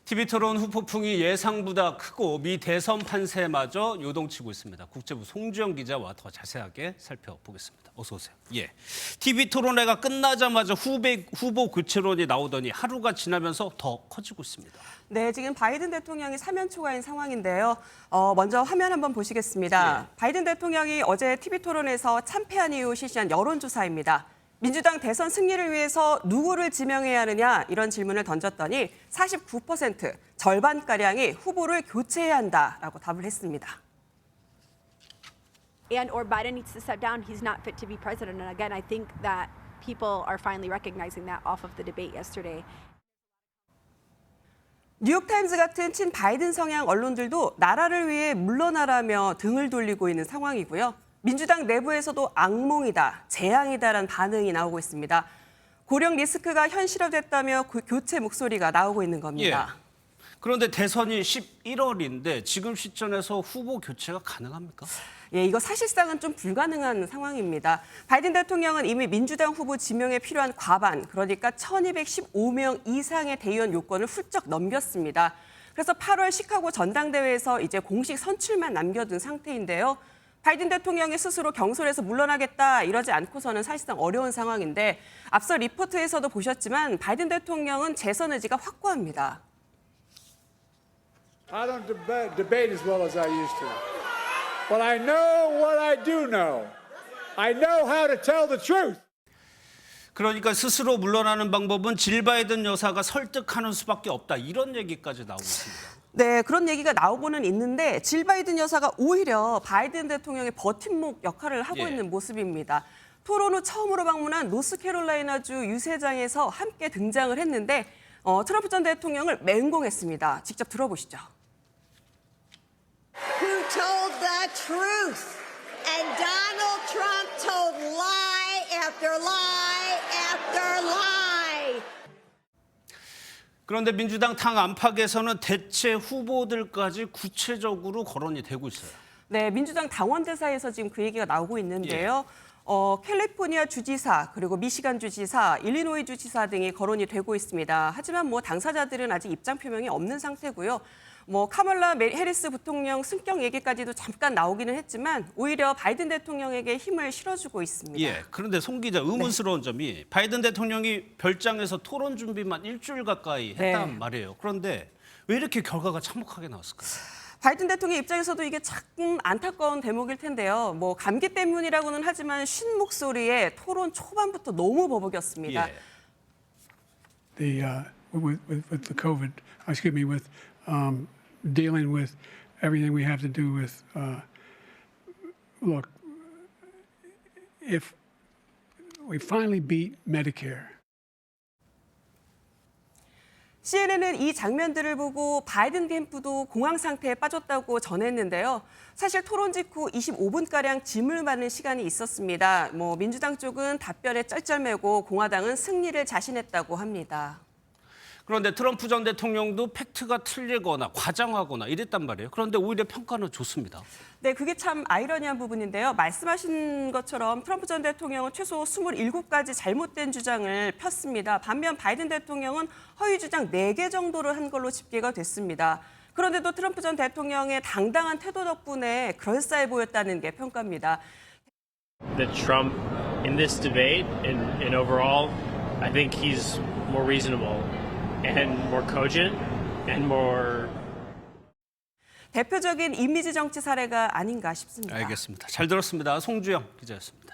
TV토론 후폭풍이 예상보다 크고 미 대선 판세마저 요동치고 있습니다. 국제부 송주영 기자와 더 자세하게 살펴보겠습니다. 어서 오세요. 예, TV토론회가 끝나자마자 후보 교체론이 나오더니 하루가 지나면서 더 커지고 있습니다. 네, 지금 바이든 대통령이 사면 초과인 상황인데요. 먼저 화면 한번 보시겠습니다. 바이든 대통령이 어제 TV토론에서 참패한 이후 실시한 여론조사입니다. 민주당 대선 승리를 위해서 누구를 지명해야 하느냐 이런 질문을 던졌더니 49% 절반가량이 후보를 교체해야 한다라고 답을 했습니다. And or Biden needs to step down. He's not fit to be president. And again, I think that people are finally recognizing that off of the debate yesterday. 뉴욕타임즈 같은 친 바이든 성향 언론들도 나라를 위해 물러나라며 등을 돌리고 있는 상황이고요. 민주당 내부에서도 악몽이다, 재앙이다라는 반응이 나오고 있습니다. 고령 리스크가 현실화됐다며 교체 목소리가 나오고 있는 겁니다. 예. 그런데 대선이 11월인데 지금 시점에서 후보 교체가 가능합니까? 예, 이거 사실상은 좀 불가능한 상황입니다. 바이든 대통령은 이미 민주당 후보 지명에 필요한 과반, 그러니까 1215명 이상의 대의원 요건을 훌쩍 넘겼습니다. 그래서 8월 시카고 전당대회에서 이제 공식 선출만 남겨둔 상태인데요. 바이든 대통령이 스스로 경선에서 물러나겠다 이러지 않고서는 사실상 어려운 상황인데 앞서 리포트에서도 보셨지만 바이든 대통령은 재선 의지가 확고합니다. I don't debate as well as I used to. But I know what I do know. I know how to tell the truth. 그러니까 스스로 물러나는 방법은 질 바이든 여사가 설득하는 수밖에 없다. 이런 얘기까지 나오고 있습니다. 네, 그런 얘기가 나오고는 있는데 질 바이든 여사가 오히려 바이든 대통령의 버팀목 역할을 하고 있는 모습입니다. 토론 후 처음으로 방문한 노스캐롤라이나주 유세장에서 함께 등장을 했는데 트럼프 전 대통령을 맹공했습니다. 직접 들어보시죠. Who told the truth? And Donald Trump told lie after lie after lie. 그런데 민주당 당 안팎에서는 대체 후보들까지 구체적으로 거론이 되고 있어요. 네, 민주당 당원대사에서 지금 그 얘기가 나오고 있는데요. 캘리포니아 주지사, 그리고 미시간 주지사, 일리노이 주지사 등이 거론이 되고 있습니다. 하지만 당사자들은 아직 입장 표명이 없는 상태고요. 카멀라 해리스 부통령 승격 얘기까지도 잠깐 나오기는 했지만 오히려 바이든 대통령에게 힘을 실어주고 있습니다. 예, 그런데 송 기자 의문스러운 점이 바이든 대통령이 별장에서 토론 준비만 일주일 가까이 했단 말이에요. 그런데 왜 이렇게 결과가 참혹하게 나왔을까요? 바이든 대통령 입장에서도 이게 참 안타까운 대목일 텐데요. 감기 때문이라고는 하지만 쉰 목소리에 토론 초반부터 너무 버벅였습니다. 예. With the COVID, with dealing with everything we have to do with, look, if we finally beat Medicare. CNN은 이 장면들을 보고 바이든 캠프도 공황 상태에 빠졌다고 전했는데요. 사실 토론 직후 25분가량 질문을 받는 시간이 있었습니다. 민주당 쪽은 답변에 쩔쩔매고 공화당은 승리를 자신했다고 합니다. 그런데 트럼프 전 대통령도 팩트가 틀리거나 과장하거나 이랬단 말이에요. 그런데 오히려 평가는 좋습니다. 네, 그게 참 아이러니한 부분인데요. 말씀하신 것처럼 트럼프 전 대통령은 최소 27가지 잘못된 주장을 폈습니다. 반면 바이든 대통령은 허위 주장 4개 정도를 한 걸로 집계가 됐습니다. 그런데도 트럼프 전 대통령의 당당한 태도 덕분에 그럴싸해 보였다는 게 평가입니다. That Trump in this debate and overall, I think he's more reasonable. And more cogent and more. 대표적인 이미지 정치 사례가 아닌가 싶습니다. 알겠습니다. 잘 들었습니다. 송주영 기자였습니다.